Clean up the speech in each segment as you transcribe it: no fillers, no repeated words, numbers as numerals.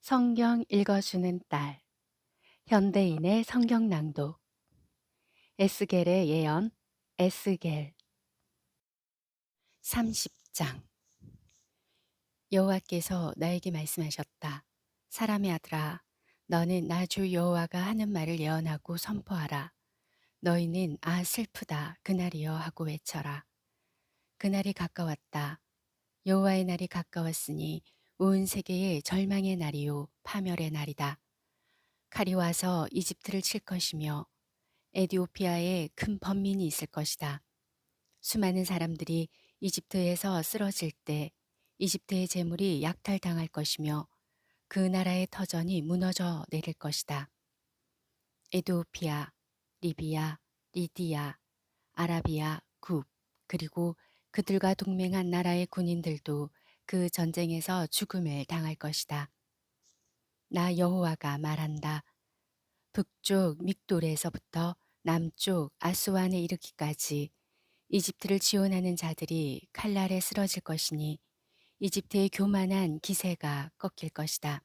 성경 읽어주는 딸, 현대인의 성경 낭독, 에스겔의 예언, 에스겔 30장. 여호와께서 나에게 말씀하셨다. 사람의 아들아, 너는 나 주 여호와가 하는 말을 예언하고 선포하라. 너희는 아 슬프다 그날이여 하고 외쳐라. 그날이 가까웠다. 여호와의 날이 가까웠으니 온 세계의 절망의 날이요 파멸의 날이다. 칼이 와서 이집트를 칠 것이며 에디오피아에 큰 번민이 있을 것이다. 수많은 사람들이 이집트에서 쓰러질 때 이집트의 재물이 약탈당할 것이며 그 나라의 터전이 무너져 내릴 것이다. 에디오피아, 리비아, 리디아, 아라비아, 굽, 그리고 그들과 동맹한 나라의 군인들도 그 전쟁에서 죽음을 당할 것이다. 나 여호와가 말한다. 북쪽 믹돌에서부터 남쪽 아스완에 이르기까지 이집트를 지원하는 자들이 칼날에 쓰러질 것이니 이집트의 교만한 기세가 꺾일 것이다.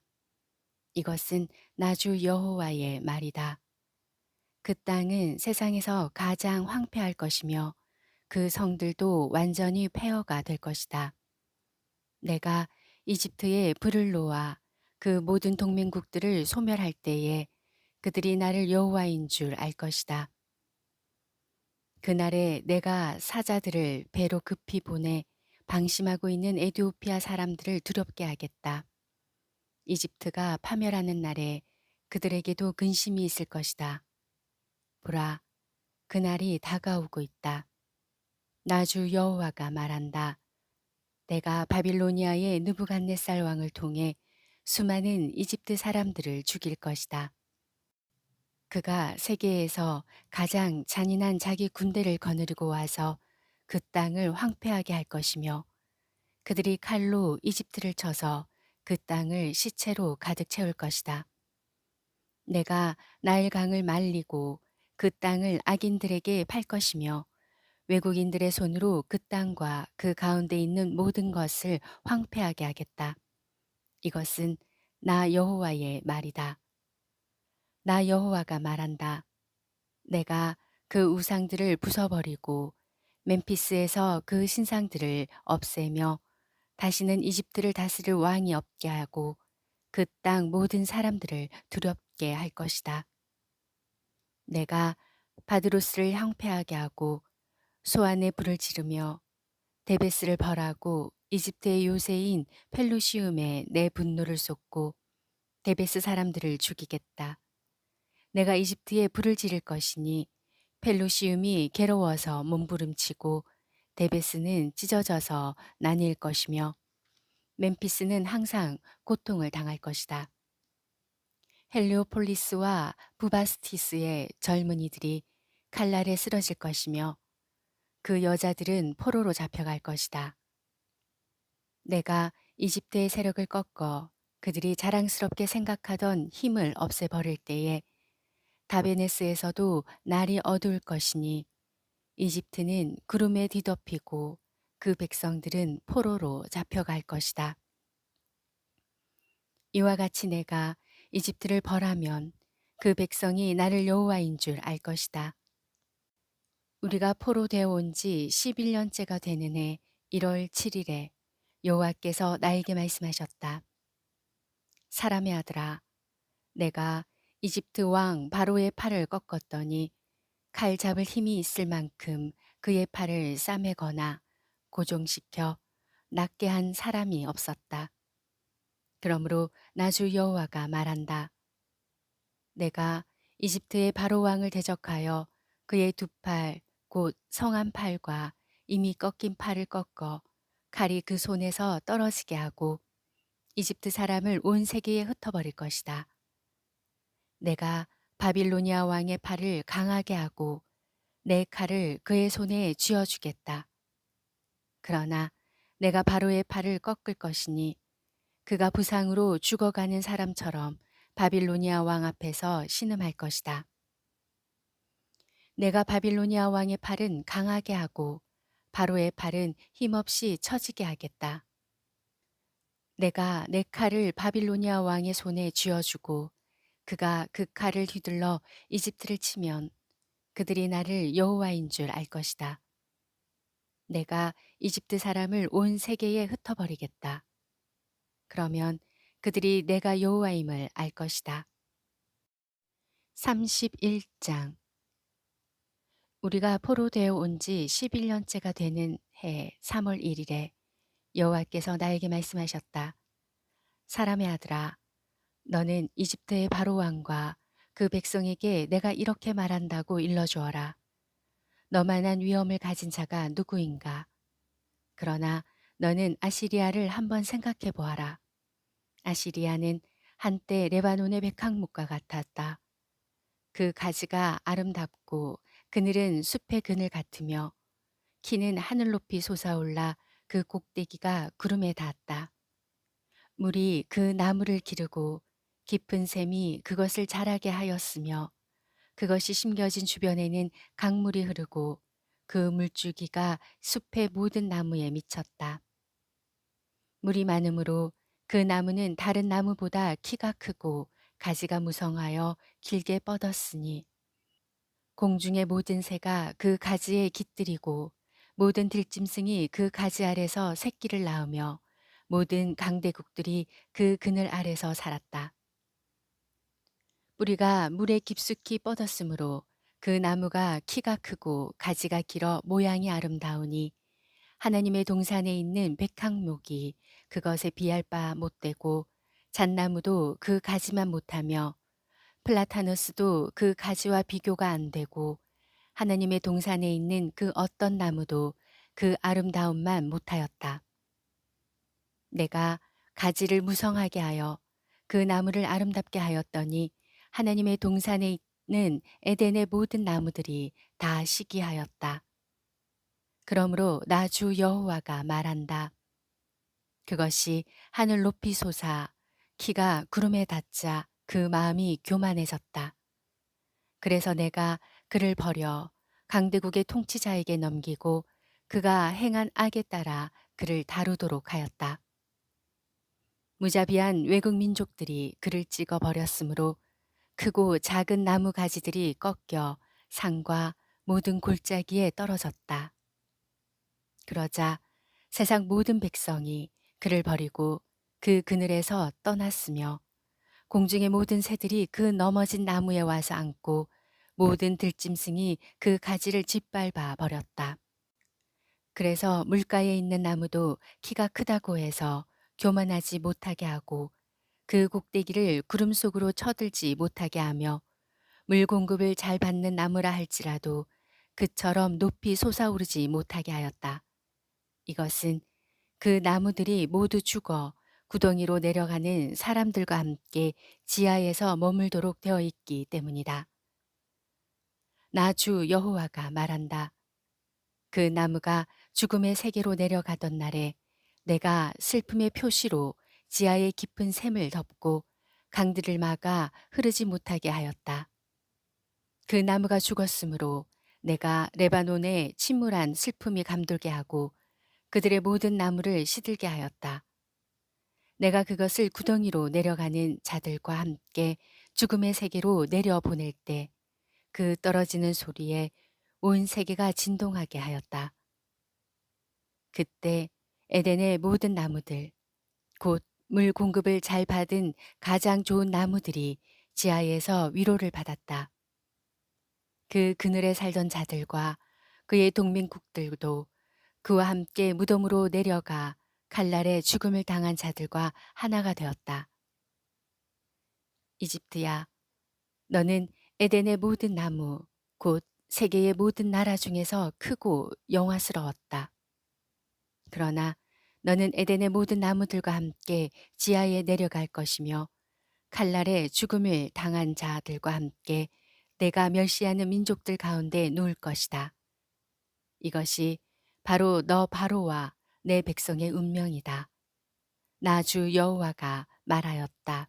이것은 나주 여호와의 말이다. 그 땅은 세상에서 가장 황폐할 것이며 그 성들도 완전히 폐허가 될 것이다. 내가 이집트에 불을 놓아 그 모든 동맹국들을 소멸할 때에 그들이 나를 여호와인 줄 알 것이다. 그날에 내가 사자들을 배로 급히 보내 방심하고 있는 에디오피아 사람들을 두렵게 하겠다. 이집트가 파멸하는 날에 그들에게도 근심이 있을 것이다. 보라, 그날이 다가오고 있다. 나주 여호와가 말한다. 내가 바빌로니아의 느부갓네살 왕을 통해 수많은 이집트 사람들을 죽일 것이다. 그가 세계에서 가장 잔인한 자기 군대를 거느리고 와서 그 땅을 황폐하게 할 것이며 그들이 칼로 이집트를 쳐서 그 땅을 시체로 가득 채울 것이다. 내가 나일강을 말리고 그 땅을 악인들에게 팔 것이며 외국인들의 손으로 그 땅과 그 가운데 있는 모든 것을 황폐하게 하겠다. 이것은 나 여호와의 말이다. 나 여호와가 말한다. 내가 그 우상들을 부숴버리고 멤피스에서 그 신상들을 없애며 다시는 이집트를 다스릴 왕이 없게 하고 그 땅 모든 사람들을 두렵게 할 것이다. 내가 바드로스를 황폐하게 하고 소안에 불을 지르며 데베스를 벌하고 이집트의 요새인 펠루시움에 내 분노를 쏟고 데베스 사람들을 죽이겠다. 내가 이집트에 불을 지를 것이니 펠루시움이 괴로워서 몸부림치고 데베스는 찢어져서 나뉠 것이며 멤피스는 항상 고통을 당할 것이다. 헬리오폴리스와 부바스티스의 젊은이들이 칼날에 쓰러질 것이며 그 여자들은 포로로 잡혀갈 것이다. 내가 이집트의 세력을 꺾어 그들이 자랑스럽게 생각하던 힘을 없애버릴 때에 다베네스에서도 날이 어두울 것이니 이집트는 구름에 뒤덮이고 그 백성들은 포로로 잡혀갈 것이다. 이와 같이 내가 이집트를 벌하면 그 백성이 나를 여호와인 줄 알 것이다. 우리가 포로되어 온 지 11년째가 되는 해 1월 7일에 여호와께서 나에게 말씀하셨다. 사람의 아들아, 내가 이집트 왕 바로의 팔을 꺾었더니 칼 잡을 힘이 있을 만큼 그의 팔을 싸매거나 고종시켜 낫게 한 사람이 없었다. 그러므로 나주 여호와가 말한다. 내가 이집트의 바로 왕을 대적하여 그의 두 팔, 곧 성한 팔과 이미 꺾인 팔을 꺾어 칼이 그 손에서 떨어지게 하고 이집트 사람을 온 세계에 흩어버릴 것이다. 내가 바빌로니아 왕의 팔을 강하게 하고 내 칼을 그의 손에 쥐어주겠다. 그러나 내가 바로의 팔을 꺾을 것이니 그가 부상으로 죽어가는 사람처럼 바빌로니아 왕 앞에서 신음할 것이다. 내가 바빌로니아 왕의 팔은 강하게 하고 바로의 팔은 힘없이 처지게 하겠다. 내가 내 칼을 바빌로니아 왕의 손에 쥐어주고 그가 그 칼을 휘둘러 이집트를 치면 그들이 나를 여호와인 줄 알 것이다. 내가 이집트 사람을 온 세계에 흩어버리겠다. 그러면 그들이 내가 여호와임을 알 것이다. 31장. 우리가 포로되어 온 지 11년째가 되는 해 3월 1일에 여호와께서 나에게 말씀하셨다. 사람의 아들아, 너는 이집트의 바로 왕과 그 백성에게 내가 이렇게 말한다고 일러주어라. 너만한 위엄을 가진 자가 누구인가? 그러나 너는 아시리아를 한번 생각해 보아라. 아시리아는 한때 레바논의 백향목과 같았다. 그 가지가 아름답고 그늘은 숲의 그늘 같으며 키는 하늘 높이 솟아올라 그 꼭대기가 구름에 닿았다. 물이 그 나무를 기르고 깊은 샘이 그것을 자라게 하였으며 그것이 심겨진 주변에는 강물이 흐르고 그 물줄기가 숲의 모든 나무에 미쳤다. 물이 많으므로 그 나무는 다른 나무보다 키가 크고 가지가 무성하여 길게 뻗었으니 공중의 모든 새가 그 가지에 깃들이고 모든 들짐승이 그 가지 아래서 새끼를 낳으며 모든 강대국들이 그 그늘 아래서 살았다. 뿌리가 물에 깊숙이 뻗었으므로 그 나무가 키가 크고 가지가 길어 모양이 아름다우니 하나님의 동산에 있는 백향목이 그것에 비할 바 못되고 잣나무도 그 가지만 못하며 플라타누스도 그 가지와 비교가 안 되고 하나님의 동산에 있는 그 어떤 나무도 그 아름다움만 못하였다. 내가 가지를 무성하게 하여 그 나무를 아름답게 하였더니 하나님의 동산에 있는 에덴의 모든 나무들이 다 시기하였다. 그러므로 나 주 여호와가 말한다. 그것이 하늘 높이 솟아 키가 구름에 닿자 그 마음이 교만해졌다. 그래서 내가 그를 버려 강대국의 통치자에게 넘기고 그가 행한 악에 따라 그를 다루도록 하였다. 무자비한 외국 민족들이 그를 찍어 버렸으므로 크고 작은 나무 가지들이 꺾여 산과 모든 골짜기에 떨어졌다. 그러자 세상 모든 백성이 그를 버리고 그 그늘에서 떠났으며 공중의 모든 새들이 그 넘어진 나무에 와서 앉고 모든 들짐승이 그 가지를 짓밟아 버렸다. 그래서 물가에 있는 나무도 키가 크다고 해서 교만하지 못하게 하고 그 꼭대기를 구름 속으로 쳐들지 못하게 하며 물 공급을 잘 받는 나무라 할지라도 그처럼 높이 솟아오르지 못하게 하였다. 이것은 그 나무들이 모두 죽어 구덩이로 내려가는 사람들과 함께 지하에서 머물도록 되어 있기 때문이다. 나 주 여호와가 말한다. 그 나무가 죽음의 세계로 내려가던 날에 내가 슬픔의 표시로 지하의 깊은 샘을 덮고 강들을 막아 흐르지 못하게 하였다. 그 나무가 죽었으므로 내가 레바논에 침울한 슬픔이 감돌게 하고 그들의 모든 나무를 시들게 하였다. 내가 그것을 구덩이로 내려가는 자들과 함께 죽음의 세계로 내려보낼 때 그 떨어지는 소리에 온 세계가 진동하게 하였다. 그때 에덴의 모든 나무들, 곧 물 공급을 잘 받은 가장 좋은 나무들이 지하에서 위로를 받았다. 그 그늘에 살던 자들과 그의 동맹국들도 그와 함께 무덤으로 내려가 칼날에 죽음을 당한 자들과 하나가 되었다. 이집트야, 너는 에덴의 모든 나무, 곧 세계의 모든 나라 중에서 크고 영화스러웠다. 그러나 너는 에덴의 모든 나무들과 함께 지하에 내려갈 것이며 칼날에 죽음을 당한 자들과 함께 내가 멸시하는 민족들 가운데 놓을 것이다. 이것이 바로 너 바로와 내 백성의 운명이다. 나 주 여호와가 말하였다.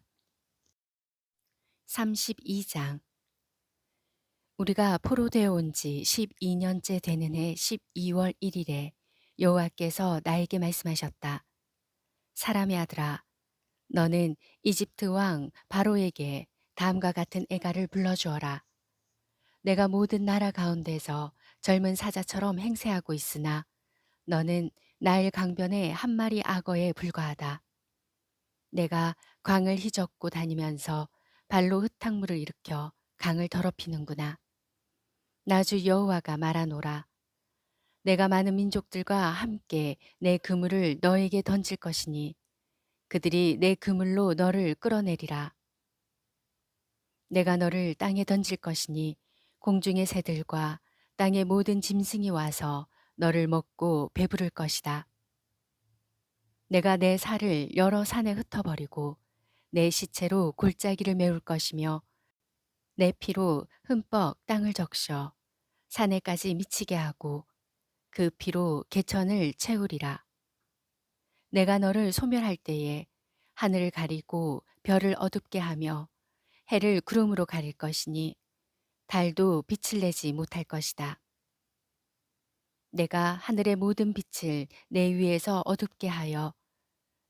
32장. 우리가 포로되어 온 지 12년째 되는 해 12월 1일에 여호와께서 나에게 말씀하셨다. 사람의 아들아, 너는 이집트 왕 바로에게 다음과 같은 애가를 불러주어라. 내가 모든 나라 가운데서 젊은 사자처럼 행세하고 있으나 너는 나일 강변의 한 마리 악어에 불과하다. 내가 광을 휘젓고 다니면서 발로 흙탕물을 일으켜 강을 더럽히는구나. 나 주 여호와가 말하노라. 내가 많은 민족들과 함께 내 그물을 너에게 던질 것이니 그들이 내 그물로 너를 끌어내리라. 내가 너를 땅에 던질 것이니 공중의 새들과 땅의 모든 짐승이 와서 너를 먹고 배부를 것이다. 내가 내 살을 여러 산에 흩어버리고 내 시체로 골짜기를 메울 것이며 내 피로 흠뻑 땅을 적셔 산에까지 미치게 하고 그 피로 개천을 채우리라. 내가 너를 소멸할 때에 하늘을 가리고 별을 어둡게 하며 해를 구름으로 가릴 것이니 달도 빛을 내지 못할 것이다. 내가 하늘의 모든 빛을 내 위에서 어둡게 하여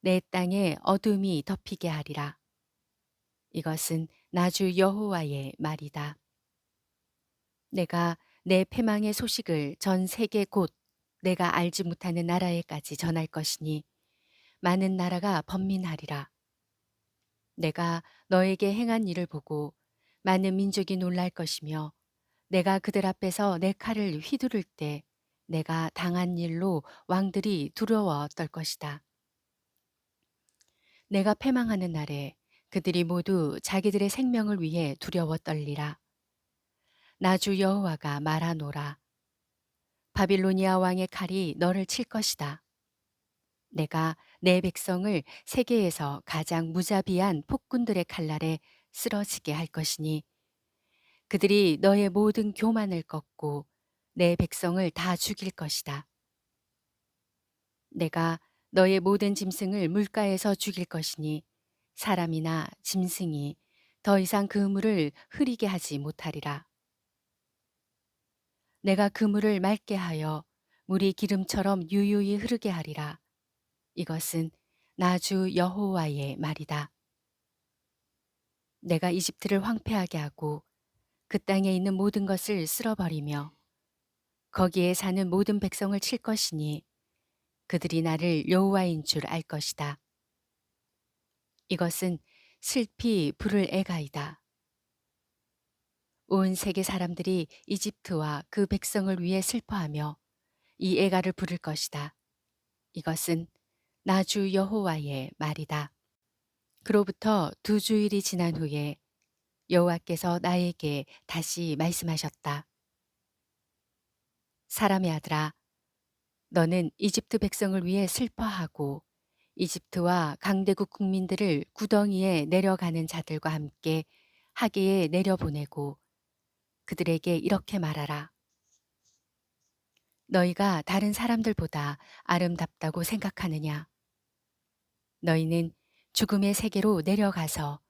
내 땅에 어둠이 덮이게 하리라. 이것은 나주 여호와의 말이다. 내가 내 패망의 소식을 전 세계 곧 내가 알지 못하는 나라에까지 전할 것이니 많은 나라가 번민하리라. 내가 너에게 행한 일을 보고 많은 민족이 놀랄 것이며 내가 그들 앞에서 내 칼을 휘두를 때 내가 당한 일로 왕들이 두려워 떨 것이다. 내가 패망하는 날에 그들이 모두 자기들의 생명을 위해 두려워 떨리라. 나 주 여호와가 말하노라. 바빌로니아 왕의 칼이 너를 칠 것이다. 내가 내 백성을 세계에서 가장 무자비한 폭군들의 칼날에 쓰러지게 할 것이니 그들이 너의 모든 교만을 꺾고 내 백성을 다 죽일 것이다. 내가 너의 모든 짐승을 물가에서 죽일 것이니 사람이나 짐승이 더 이상 그 물을 흐리게 하지 못하리라. 내가 그 물을 맑게 하여 물이 기름처럼 유유히 흐르게 하리라. 이것은 나 주 여호와의 말이다. 내가 이집트를 황폐하게 하고 그 땅에 있는 모든 것을 쓸어버리며 거기에 사는 모든 백성을 칠 것이니 그들이 나를 여호와인 줄 알 것이다. 이것은 슬피 부를 애가이다. 온 세계 사람들이 이집트와 그 백성을 위해 슬퍼하며 이 애가를 부를 것이다. 이것은 나 주 여호와의 말이다. 그로부터 2주일이 지난 후에 여호와께서 나에게 다시 말씀하셨다. 사람의 아들아, 너는 이집트 백성을 위해 슬퍼하고 이집트와 강대국 국민들을 구덩이에 내려가는 자들과 함께 하계에 내려보내고 그들에게 이렇게 말하라. 너희가 다른 사람들보다 아름답다고 생각하느냐? 너희는 죽음의 세계로 내려가서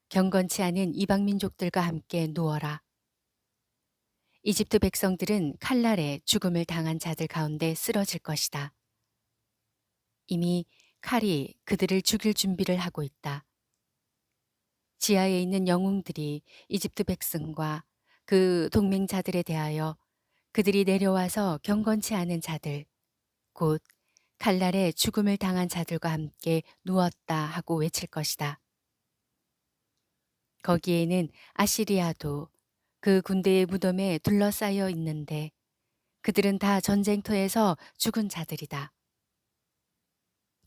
경건치 않은 이방 민족들과 함께 누워라. 이집트 백성들은 칼날에 죽음을 당한 자들 가운데 쓰러질 것이다. 이미 칼이 그들을 죽일 준비를 하고 있다. 지하에 있는 영웅들이 이집트 백성과 그 동맹자들에 대하여 그들이 내려와서 경건치 않은 자들, 곧 칼날에 죽음을 당한 자들과 함께 누웠다 하고 외칠 것이다. 거기에는 아시리아도 그 군대의 무덤에 둘러싸여 있는데 그들은 다 전쟁터에서 죽은 자들이다.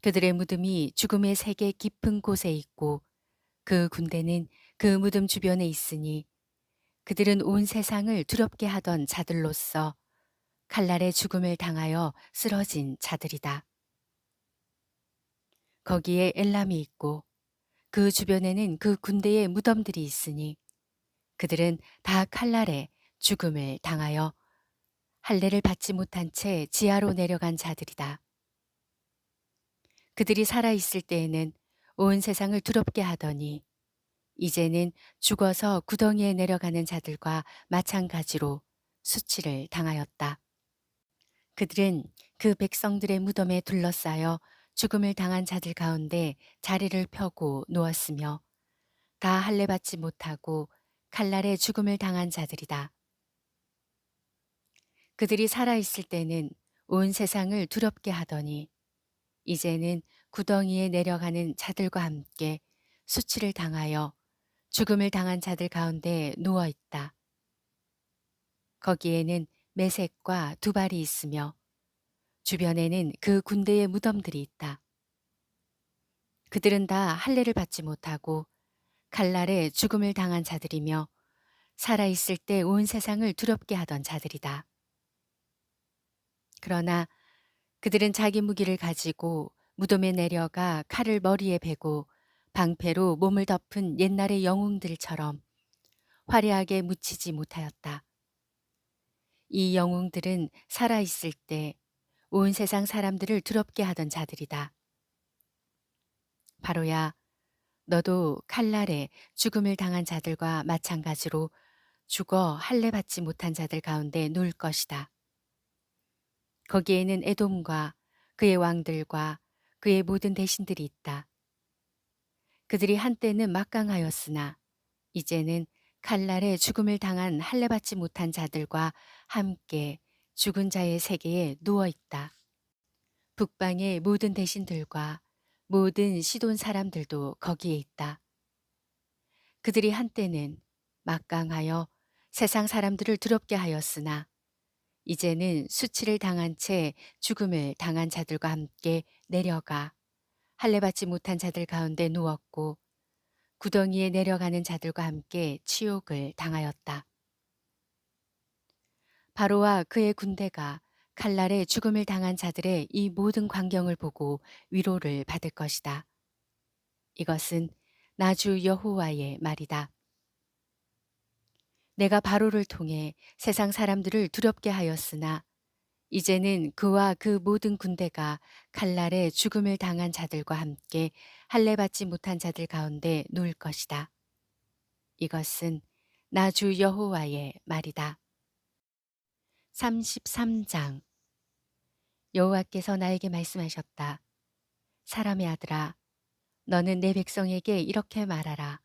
그들의 무덤이 죽음의 세계 깊은 곳에 있고 그 군대는 그 무덤 주변에 있으니 그들은 온 세상을 두렵게 하던 자들로서 칼날의 죽음을 당하여 쓰러진 자들이다. 거기에 엘람이 있고 그 주변에는 그 군대의 무덤들이 있으니 그들은 다 칼날에 죽음을 당하여 할례를 받지 못한 채 지하로 내려간 자들이다. 그들이 살아있을 때에는 온 세상을 두렵게 하더니 이제는 죽어서 구덩이에 내려가는 자들과 마찬가지로 수치를 당하였다. 그들은 그 백성들의 무덤에 둘러싸여 죽음을 당한 자들 가운데 자리를 펴고 누웠으며 다 할례받지 못하고 칼날에 죽음을 당한 자들이다. 그들이 살아있을 때는 온 세상을 두렵게 하더니 이제는 구덩이에 내려가는 자들과 함께 수치를 당하여 죽음을 당한 자들 가운데 누워 있다. 거기에는 메색과 두발이 있으며 주변에는 그 군대의 무덤들이 있다. 그들은 다 할례를 받지 못하고 칼날에 죽음을 당한 자들이며 살아있을 때 온 세상을 두렵게 하던 자들이다. 그러나 그들은 자기 무기를 가지고 무덤에 내려가 칼을 머리에 베고 방패로 몸을 덮은 옛날의 영웅들처럼 화려하게 묻히지 못하였다. 이 영웅들은 살아있을 때 온 세상 사람들을 두렵게 하던 자들이다. 바로야 너도 칼날에 죽음을 당한 자들과 마찬가지로 죽어 할례 받지 못한 자들 가운데 누울 것이다. 거기에는 에돔과 그의 왕들과 그의 모든 대신들이 있다. 그들이 한때는 막강하였으나 이제는 칼날에 죽음을 당한 할례 받지 못한 자들과 함께 죽은 자의 세계에 누워 있다. 북방의 모든 대신들과 모든 시돈 사람들도 거기에 있다. 그들이 한때는 막강하여 세상 사람들을 두렵게 하였으나 이제는 수치를 당한 채 죽음을 당한 자들과 함께 내려가 할례 받지 못한 자들 가운데 누웠고 구덩이에 내려가는 자들과 함께 치욕을 당하였다. 바로와 그의 군대가 칼날에 죽음을 당한 자들의 이 모든 광경을 보고 위로를 받을 것이다. 이것은 나주 여호와의 말이다. 내가 바로를 통해 세상 사람들을 두렵게 하였으나 이제는 그와 그 모든 군대가 칼날에 죽음을 당한 자들과 함께 할례 받지 못한 자들 가운데 누울 것이다. 이것은 나주 여호와의 말이다. 33장 여호와께서 나에게 말씀하셨다. 사람의 아들아, 너는 내 백성에게 이렇게 말하라.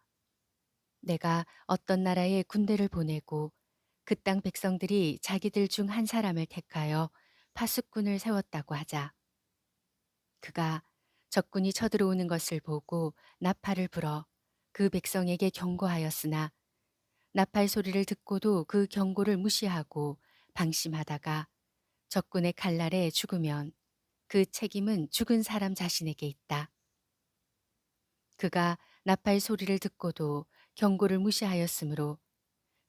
내가 어떤 나라에 군대를 보내고 그 땅 백성들이 자기들 중 한 사람을 택하여 파수꾼을 세웠다고 하자. 그가 적군이 쳐들어오는 것을 보고 나팔을 불어 그 백성에게 경고하였으나 나팔 소리를 듣고도 그 경고를 무시하고 방심하다가 적군의 칼날에 죽으면 그 책임은 죽은 사람 자신에게 있다. 그가 나팔 소리를 듣고도 경고를 무시하였으므로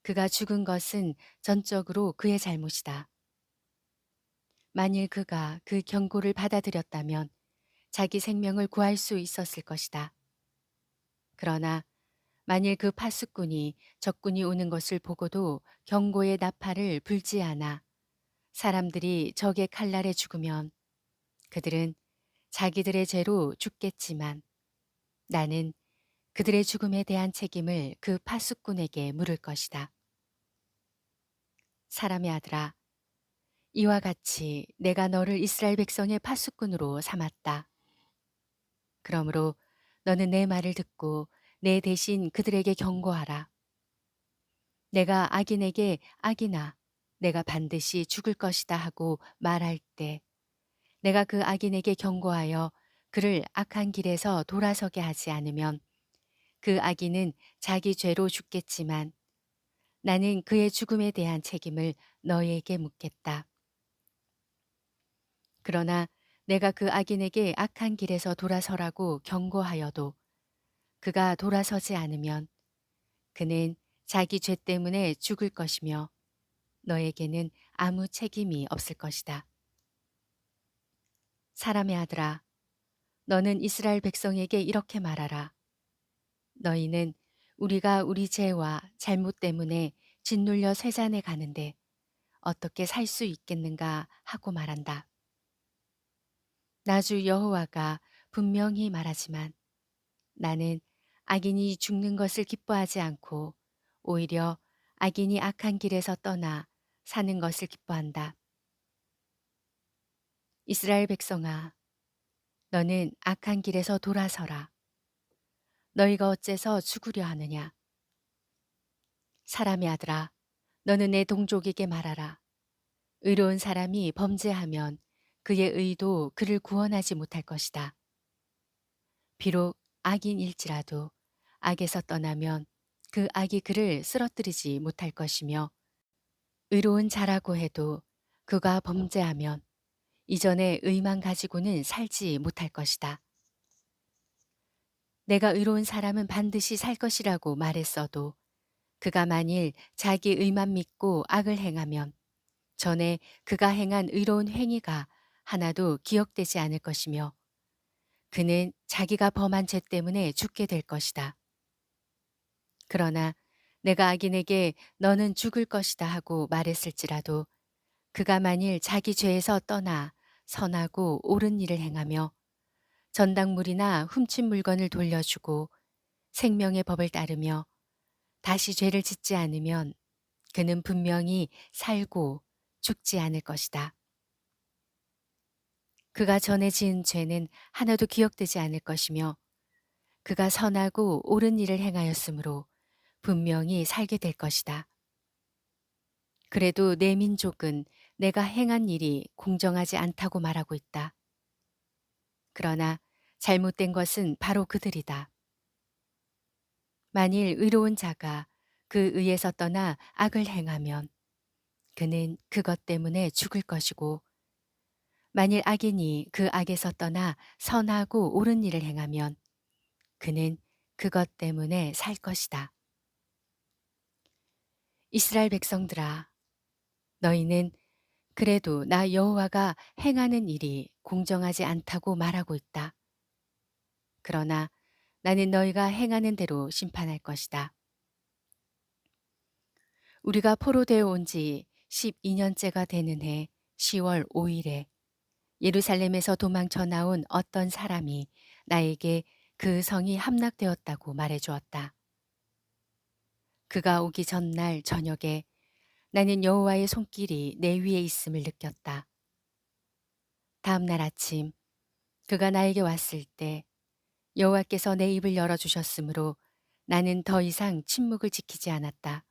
그가 죽은 것은 전적으로 그의 잘못이다. 만일 그가 그 경고를 받아들였다면 자기 생명을 구할 수 있었을 것이다. 그러나 만일 그 파수꾼이 적군이 오는 것을 보고도 경고의 나팔을 불지 않아 사람들이 적의 칼날에 죽으면 그들은 자기들의 죄로 죽겠지만 나는 그들의 죽음에 대한 책임을 그 파수꾼에게 물을 것이다. 사람의 아들아, 이와 같이 내가 너를 이스라엘 백성의 파수꾼으로 삼았다. 그러므로 너는 내 말을 듣고 내 대신 그들에게 경고하라. 내가 악인에게 악이나 내가 반드시 죽을 것이다 하고 말할 때 내가 그 악인에게 경고하여 그를 악한 길에서 돌아서게 하지 않으면 그 악인은 자기 죄로 죽겠지만 나는 그의 죽음에 대한 책임을 너희에게 묻겠다. 그러나 내가 그 악인에게 악한 길에서 돌아서라고 경고하여도 그가 돌아서지 않으면 그는 자기 죄 때문에 죽을 것이며 너에게는 아무 책임이 없을 것이다. 사람의 아들아, 너는 이스라엘 백성에게 이렇게 말하라. 너희는 우리가 우리 죄와 잘못 때문에 짓눌려 쇠잔에 가는데 어떻게 살 수 있겠는가 하고 말한다. 나주 여호와가 분명히 말하지만 나는 악인이 죽는 것을 기뻐하지 않고 오히려 악인이 악한 길에서 떠나 사는 것을 기뻐한다. 이스라엘 백성아, 너는 악한 길에서 돌아서라. 너희가 어째서 죽으려 하느냐? 사람의 아들아, 너는 내 동족에게 말하라. 의로운 사람이 범죄하면 그의 의도 그를 구원하지 못할 것이다. 비록 악인일지라도 악에서 떠나면 그 악이 그를 쓰러뜨리지 못할 것이며 의로운 자라고 해도 그가 범죄하면 이전에 의만 가지고는 살지 못할 것이다. 내가 의로운 사람은 반드시 살 것이라고 말했어도 그가 만일 자기 의만 믿고 악을 행하면 전에 그가 행한 의로운 행위가 하나도 기억되지 않을 것이며 그는 자기가 범한 죄 때문에 죽게 될 것이다. 그러나 내가 악인에게 너는 죽을 것이다 하고 말했을지라도 그가 만일 자기 죄에서 떠나 선하고 옳은 일을 행하며 전당물이나 훔친 물건을 돌려주고 생명의 법을 따르며 다시 죄를 짓지 않으면 그는 분명히 살고 죽지 않을 것이다. 그가 전에 지은 죄는 하나도 기억되지 않을 것이며 그가 선하고 옳은 일을 행하였으므로 분명히 살게 될 것이다. 그래도 내 민족은 내가 행한 일이 공정하지 않다고 말하고 있다. 그러나 잘못된 것은 바로 그들이다. 만일 의로운 자가 그 의에서 떠나 악을 행하면 그는 그것 때문에 죽을 것이고 만일 악인이 그 악에서 떠나 선하고 옳은 일을 행하면 그는 그것 때문에 살 것이다. 이스라엘 백성들아, 너희는 그래도 나 여호와가 행하는 일이 공정하지 않다고 말하고 있다. 그러나 나는 너희가 행하는 대로 심판할 것이다. 우리가 포로되어 온 지 12년째가 되는 해 10월 5일에 예루살렘에서 도망쳐 나온 어떤 사람이 나에게 그 성이 함락되었다고 말해 주었다. 그가 오기 전날 저녁에 나는 여호와의 손길이 내 위에 있음을 느꼈다. 다음 날 아침 그가 나에게 왔을 때 여호와께서 내 입을 열어주셨으므로 나는 더 이상 침묵을 지키지 않았다.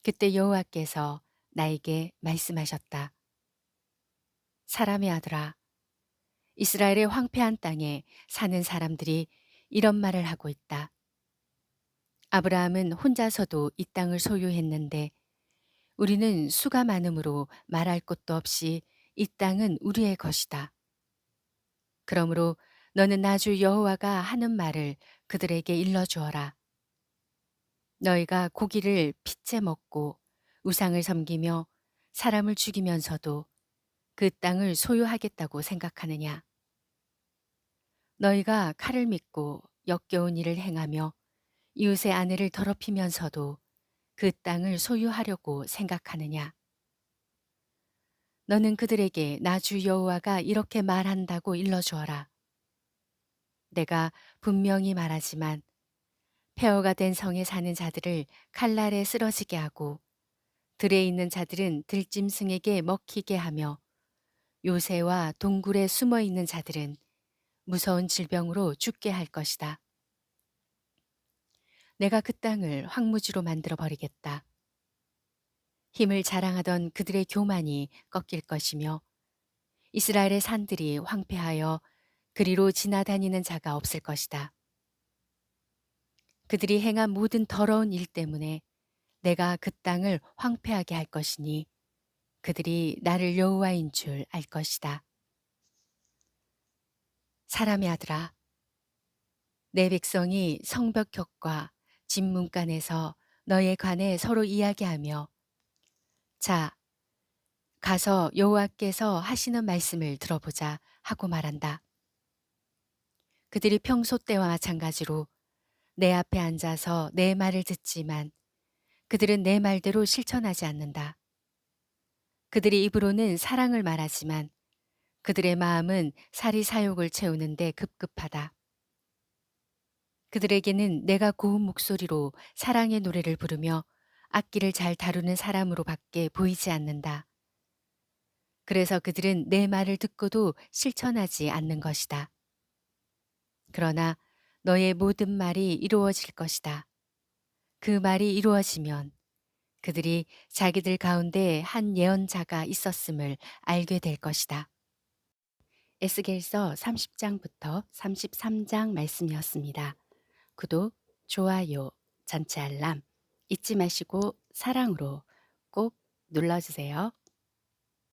그때 여호와께서 나에게 말씀하셨다. 사람의 아들아, 이스라엘의 황폐한 땅에 사는 사람들이 이런 말을 하고 있다. 아브라함은 혼자서도 이 땅을 소유했는데 우리는 수가 많음으로 말할 것도 없이 이 땅은 우리의 것이다. 그러므로 너는 나주 여호와가 하는 말을 그들에게 일러주어라. 너희가 고기를 핏째 먹고 우상을 섬기며 사람을 죽이면서도 그 땅을 소유하겠다고 생각하느냐? 너희가 칼을 믿고 역겨운 일을 행하며 이웃의 아내를 더럽히면서도 그 땅을 소유하려고 생각하느냐? 너는 그들에게 나주 여호와가 이렇게 말한다고 일러주어라. 내가 분명히 말하지만 폐허가 된 성에 사는 자들을 칼날에 쓰러지게 하고 들에 있는 자들은 들짐승에게 먹히게 하며 요새와 동굴에 숨어 있는 자들은 무서운 질병으로 죽게 할 것이다. 내가 그 땅을 황무지로 만들어 버리겠다. 힘을 자랑하던 그들의 교만이 꺾일 것이며 이스라엘의 산들이 황폐하여 그리로 지나다니는 자가 없을 것이다. 그들이 행한 모든 더러운 일 때문에 내가 그 땅을 황폐하게 할 것이니 그들이 나를 여호와인 줄 알 것이다. 사람의 아들아, 내 백성이 성벽 격과 집 문간에서 너에 관해 서로 이야기하며 자, 가서 여호와께서 하시는 말씀을 들어보자 하고 말한다. 그들이 평소 때와 마찬가지로 내 앞에 앉아서 내 말을 듣지만 그들은 내 말대로 실천하지 않는다. 그들이 입으로는 사랑을 말하지만 그들의 마음은 사리사욕을 채우는데 급급하다. 그들에게는 내가 고운 목소리로 사랑의 노래를 부르며 악기를 잘 다루는 사람으로 밖에 보이지 않는다. 그래서 그들은 내 말을 듣고도 실천하지 않는 것이다. 그러나 너의 모든 말이 이루어질 것이다. 그 말이 이루어지면 그들이 자기들 가운데 한 예언자가 있었음을 알게 될 것이다. 에스겔서 30장부터 33장 말씀이었습니다. 구독, 좋아요, 전체 알람 잊지 마시고 사랑으로 꼭 눌러주세요.